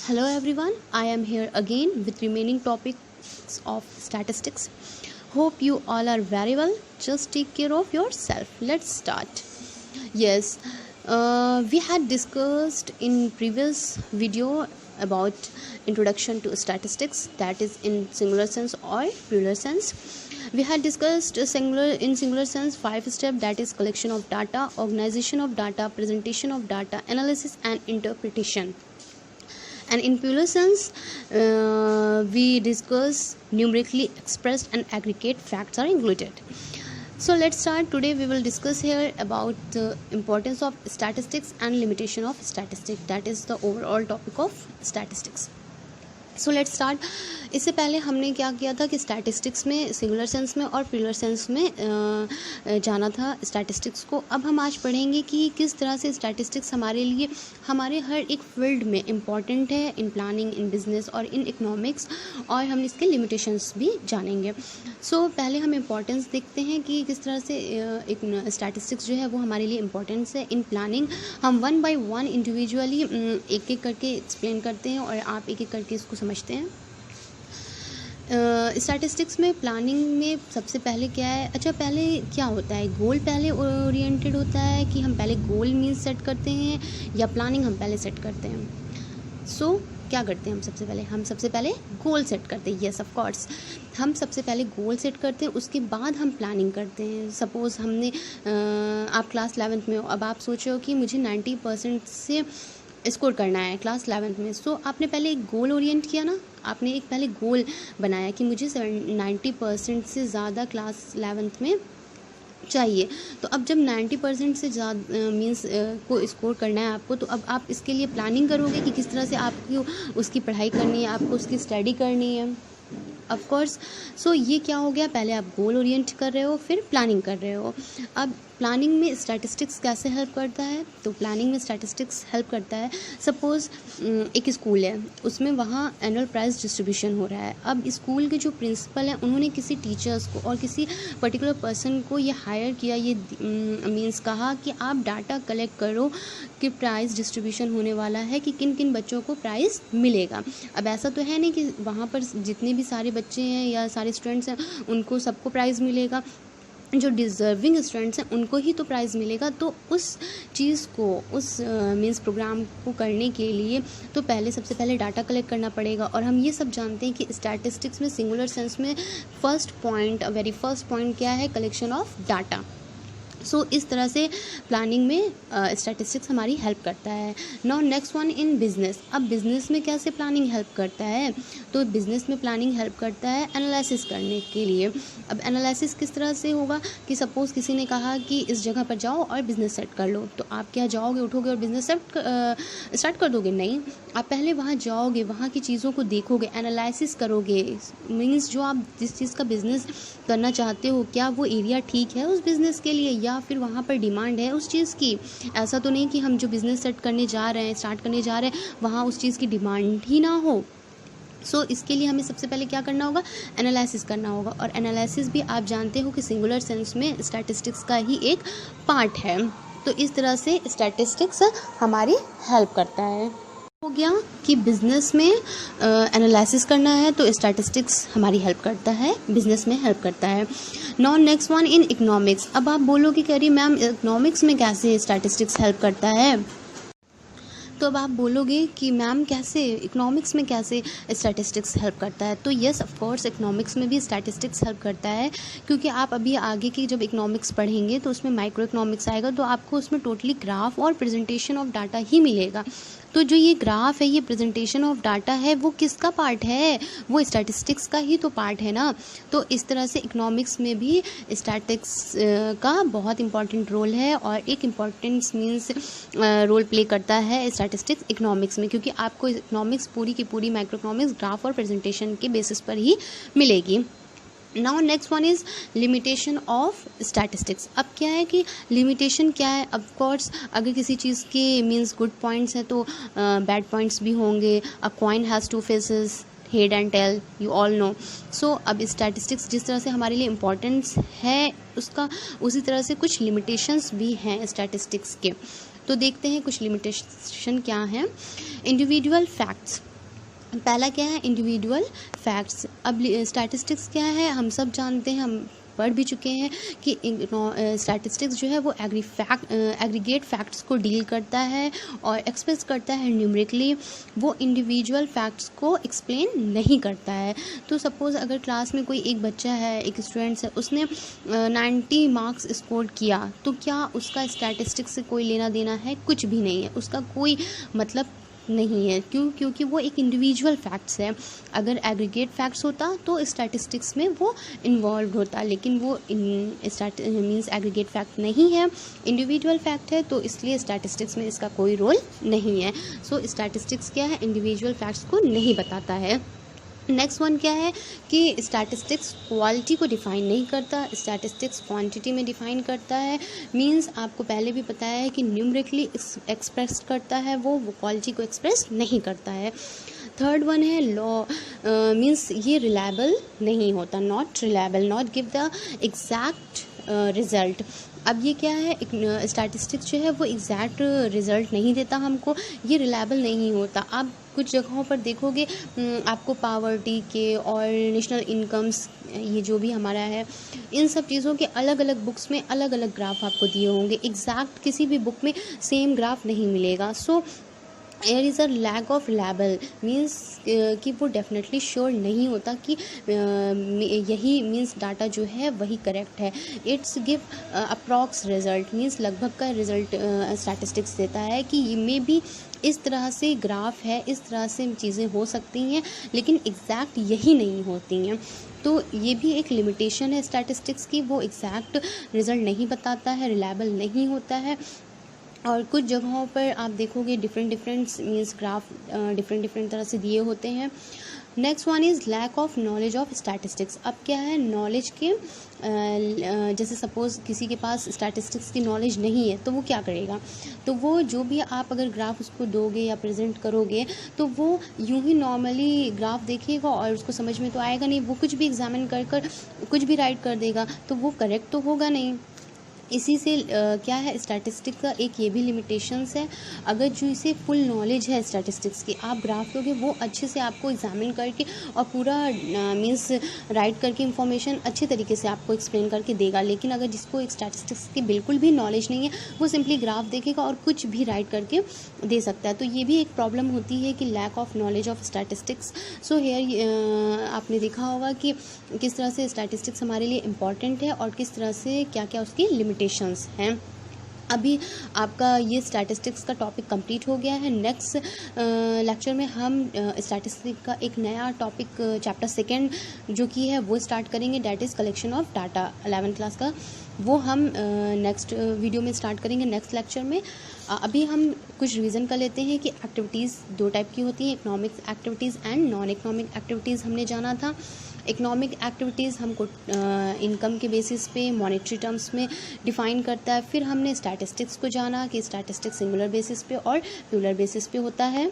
Hello everyone, I am here again with remaining topics of statistics. Hope you all are very well. Just take care of yourself. Let's start. Yes, we had discussed in previous video about introduction to statistics, that is in singular sense or plural sense. We had discussed singular sense 5 steps, that is collection of data, organization of data, presentation of data, analysis and interpretation. And in plural sense, we discuss numerically expressed and aggregate facts are included. So let's start. Today we will discuss here about the importance of statistics and limitation of statistics. That is the overall topic of statistics. So let's start. इससे पहले हमने क्या किया था कि statistics में singular sense में और प्लूरल सेंस में जाना था स्टैटिस्टिक्स को. अब हम आज पढ़ेंगे कि किस तरह से स्टैटिस्टिक्स हमारे लिए हमारे हर एक फील्ड में इम्पॉर्टेंट है, इन प्लानिंग, इन बिजनेस और इन इकोनॉमिक्स, और हम इसके लिमिटेशंस भी जानेंगे. सो पहले हम इम्पॉर्टेंस देखते हैं कि किस तरह से एक स्टैटिस्टिक्स जो है वो हमारे लिए इम्पॉर्टेंस है. इन प्लानिंग हम वन बाय वन इंडिविजुअली एक एक करके एक्सप्लेन करते हैं और आप एक एक करके इसको समझते हैं. स्टैटिस्टिक्स में प्लानिंग में सबसे पहले क्या है, अच्छा पहले क्या होता है, गोल पहले ओरिएंटेड होता है कि हम पहले गोल मीन्स सेट करते हैं या प्लानिंग हम पहले सेट करते हैं. सो क्या करते हैं हम सबसे पहले गोल सेट करते हैं. येस ऑफ कोर्स, हम सबसे पहले गोल सेट करते हैं, उसके बाद हम प्लानिंग करते हैं. सपोज़ हमने आप क्लास 11th में हो, अब आप सोच रहे हो कि मुझे 90% से स्कोर करना है क्लास 11th में. सो आपने पहले एक गोल ओरिएंट किया ना, आपने एक पहले गोल बनाया कि मुझे 90% से ज़्यादा क्लास 11th में चाहिए. तो अब जब 90% से ज़्यादा मीन्स को स्कोर करना है आपको, तो अब आप इसके लिए प्लानिंग करोगे कि किस तरह से आपको उसकी पढ़ाई करनी है, आपको उसकी स्टडी करनी है. Of course. सो ये क्या हो गया, पहले आप गोल ओरिएंट कर रहे हो, फिर प्लानिंग कर रहे हो. अब प्लानिंग में स्टैटिस्टिक्स कैसे हेल्प करता है, तो प्लानिंग में स्टैटिस्टिक्स हेल्प करता है. सपोज़ एक स्कूल है, उसमें वहाँ एनुअल प्राइज़ डिस्ट्रीब्यूशन हो रहा है. अब स्कूल के जो प्रिंसिपल हैं उन्होंने किसी टीचर्स को और किसी पर्टिकुलर पर्सन को ये हायर किया, ये मीन्स कहा कि आप डाटा कलेक्ट करो कि प्राइज़ डिस्ट्रीब्यूशन होने वाला है, कि किन किन बच्चों को प्राइज़ मिलेगा. अब ऐसा तो है नहीं कि वहाँ पर जितने भी सारे बच्चे हैं या सारे स्टूडेंट्स हैं उनको सबको प्राइज़ मिलेगा. जो डिज़र्विंग स्टूडेंट्स हैं उनको ही तो प्राइज़ मिलेगा. तो उस चीज़ को, उस मीन्स प्रोग्राम को करने के लिए तो पहले सबसे पहले डाटा कलेक्ट करना पड़ेगा. और हम ये सब जानते हैं कि स्टैटिस्टिक्स में सिंगुलर सेंस में वेरी फर्स्ट पॉइंट क्या है, कलेक्शन ऑफ डाटा. सो इस तरह से प्लानिंग में स्टैटिस्टिक्स हमारी हेल्प करता है. Now next one in business. अब बिज़नेस में कैसे प्लानिंग हेल्प करता है, तो बिज़नेस में प्लानिंग हेल्प करता है एनालिसिस करने के लिए. अब एनालिसिस किस तरह से होगा कि सपोज़ किसी ने कहा कि इस जगह पर जाओ और बिज़नेस सेट कर लो, तो आप क्या जाओगे, उठोगे और बिज़नेस स्टार्ट कर दोगे? नहीं, आप पहले वहाँ जाओगे, वहाँ की चीज़ों को देखोगे, एनालिसिस करोगे. मीन्स जो आप जिस चीज़ का बिज़नेस करना चाहते हो, क्या वो एरिया ठीक है उस बिज़नेस के लिए, या फिर वहाँ पर डिमांड है उस चीज़ की. ऐसा तो नहीं कि हम जो बिज़नेस स्टार्ट करने जा रहे हैं वहाँ उस चीज़ की डिमांड ही ना हो. सो इसके लिए हमें सबसे पहले क्या करना होगा, एनालिसिस करना होगा. और एनालिसिस भी आप जानते हो कि सिंगुलर सेंस में स्टैटिस्टिक्स का ही एक पार्ट है. तो इस तरह से स्टैटिस्टिक्स हमारी हेल्प करता है. हो गया कि बिज़नेस में एनालिसिस करना है तो स्टैटिस्टिक्स हमारी हेल्प करता है, बिज़नेस में हेल्प करता है. Now next one in economics. अब आप बोलोगे कि अरे मैम इकोनॉमिक्स में कैसे स्टैटिस्टिक्स हेल्प करता है, तो अब आप बोलोगे कि मैम कैसे इकोनॉमिक्स में कैसे स्टैटिस्टिक्स हेल्प करता है. तो येस ऑफ कोर्स इकोनॉमिक्स में भी स्टैटिस्टिक्स हेल्प करता है, क्योंकि आप अभी आगे की जब इकोनॉमिक्स पढ़ेंगे तो उसमें माइक्रो इकोनॉमिक्स आएगा, तो आपको उसमें टोटली ग्राफ और प्रेजेंटेशन ऑफ डाटा ही मिलेगा. तो जो ये ग्राफ है, ये प्रेजेंटेशन ऑफ डाटा है, वो किसका पार्ट है, वो स्टैटिस्टिक्स का ही तो पार्ट है ना. तो इस तरह से इकोनॉमिक्स में भी स्टैटिस्टिक्स का बहुत इंपॉर्टेंट रोल है, और एक इम्पॉर्टेंस मीन्स रोल प्ले करता है स्टैटिस्टिक्स इकोनॉमिक्स में, क्योंकि आपको इकोनॉमिक्स पूरी की पूरी माइक्रो इकोनॉमिक्स ग्राफ और प्रेजेंटेशन के बेसिस पर ही मिलेगी. Now next one is limitation of statistics. अब क्या है कि लिमिटेशन क्या है, ऑफ कोर्स अगर किसी चीज़ के मीन्स गुड पॉइंट्स हैं तो बैड पॉइंट्स भी होंगे. A coin has two faces, head and tail, you all know. So अब स्टैटिस्टिक्स जिस तरह से हमारे लिए इम्पॉर्टेंस है उसका, उसी तरह से कुछ लिमिटेशंस भी हैं स्टैटिस्टिक्स के. तो देखते हैं कुछ लिमिटेशन क्या हैं. Individual facts. पहला क्या है, इंडिविजुअल फैक्ट्स। अब स्टैटिस्टिक्स क्या है, हम सब जानते हैं, हम पढ़ भी चुके हैं कि स्टैटिस्टिक्स जो है वो एग्रीगेट फैक्ट्स को डील करता है और एक्सप्रेस करता है न्यूमेरिकली, वो इंडिविजुअल फैक्ट्स को एक्सप्लेन नहीं करता है। तो सपोज़ अगर क्लास में कोई एक बच्चा है, एक स्टूडेंट्स है, उसने 90 मार्क्स स्कोर किया, तो क्या उसका स्टैटिस्टिक्स से कोई लेना देना है? कुछ भी नहीं है, उसका कोई मतलब नहीं है। क्यों? क्योंकि वो एक इंडिविजुअल फैक्ट्स है। अगर एग्रीगेट फैक्ट्स होता तो स्टैटिस्टिक्स में वो इन्वॉल्व होता, लेकिन वो मींस एग्रीगेट फैक्ट नहीं है, इंडिविजुअल फैक्ट है, तो इसलिए स्टैटिस्टिक्स में इसका कोई रोल नहीं है। सो स्टैटिस्टिक्स क्या है, इंडिविजुअल फैक्ट्स को नहीं बताता है। नेक्स्ट वन क्या है कि स्टैटिस्टिक्स क्वालिटी को डिफ़ाइन नहीं करता, स्टैटिस्टिक्स क्वांटिटी में डिफ़ाइन करता है। मींस आपको पहले भी पता है कि न्यूमेरिकली एक्सप्रेस करता है, वो क्वालिटी को एक्सप्रेस नहीं करता है। थर्ड वन है लॉ, मींस ये रिलायबल नहीं होता, not reliable, not give the exact result. अब ये क्या है, एक स्टैटिस्टिक्स जो है वो एग्जैक्ट रिजल्ट नहीं देता हमको, ये रिलायबल नहीं होता। आप कुछ जगहों पर देखोगे आपको पावर्टी के और नेशनल इनकम्स, ये जो भी हमारा है, इन सब चीज़ों के अलग अलग बुक्स में अलग अलग ग्राफ आपको दिए होंगे, एग्जैक्ट किसी भी बुक में सेम ग्राफ नहीं मिलेगा। So here is a lack of reliable, means कि वो डेफिनेटली श्योर नहीं होता कि यही मीन्स डाटा जो है वही करेक्ट है। It's give approx result, means लगभग का रिजल्ट स्टैटिस्टिक्स देता है कि ये मे भी इस तरह से ग्राफ है, इस तरह से चीज़ें हो सकती हैं, लेकिन एग्जैक्ट यही नहीं होती हैं। तो ये भी एक लिमिटेशन है स्टैटिस्टिक्स की, वो एग्जैक्ट रिजल्ट नहीं बताता है, रिलायबल नहीं होता है। और कुछ जगहों पर आप देखोगे डिफरेंट मीन्स ग्राफ डिफरेंट तरह से दिए होते हैं। Next one is lack of knowledge of statistics. अब क्या है, नॉलेज के जैसे सपोज़ किसी के पास स्टैटिस्टिक्स की नॉलेज नहीं है, तो वो क्या करेगा, तो वो जो भी आप अगर ग्राफ उसको दोगे या प्रेजेंट करोगे, तो वो यूं ही नॉर्मली ग्राफ देखेगा और उसको समझ में तो आएगा नहीं, वो कुछ भी एग्जामिन कर कुछ भी राइट कर देगा, तो वो करेक्ट तो होगा नहीं। इसी से क्या है, स्टैटिस्टिक्स का एक ये भी लिमिटेशंस है। अगर जो इसे फुल नॉलेज है स्टैटिस्टिक्स की, आप ग्राफ दोगे, वो अच्छे से आपको एग्जामिन करके और पूरा मीन्स राइट करके इंफॉर्मेशन अच्छे तरीके से आपको एक्सप्लेन करके देगा। लेकिन अगर जिसको एक स्टैटिस्टिक्स की बिल्कुल भी नॉलेज नहीं है, वो सिंपली ग्राफ देखेगा और कुछ भी राइट करके दे सकता है। तो ये भी एक प्रॉब्लम होती है कि lack of knowledge of statistics. So here आपने देखा होगा कि किस तरह से स्टैटिस्टिक्स हमारे लिए इम्पॉर्टेंट है और किस तरह से क्या क्या उसकी लिमिटेशंस हैं। अभी आपका ये स्टैटिस्टिक्स का टॉपिक कंप्लीट हो गया है। नेक्स्ट लेक्चर में हम स्टैटिस्टिक्स का एक नया टॉपिक चैप्टर 2 जो कि है वो स्टार्ट करेंगे, that is collection of data, 11th class का। वो हम नेक्स्ट वीडियो में स्टार्ट करेंगे, नेक्स्ट लेक्चर में। अभी हम कुछ रिवीजन कर लेते हैं कि एक्टिविटीज़ 2 टाइप की होती हैं, economic activities and non economic activities हमने जाना था। इकोनॉमिक एक्टिविटीज़ हमको इनकम के बेसिस पे मॉनेटरी टर्म्स में डिफ़ाइन करता है। फिर हमने स्टैटिस्टिक्स को जाना कि स्टैटिस्टिक्स सिंगुलर बेसिस पे और प्लूरल बेसिस पे होता है।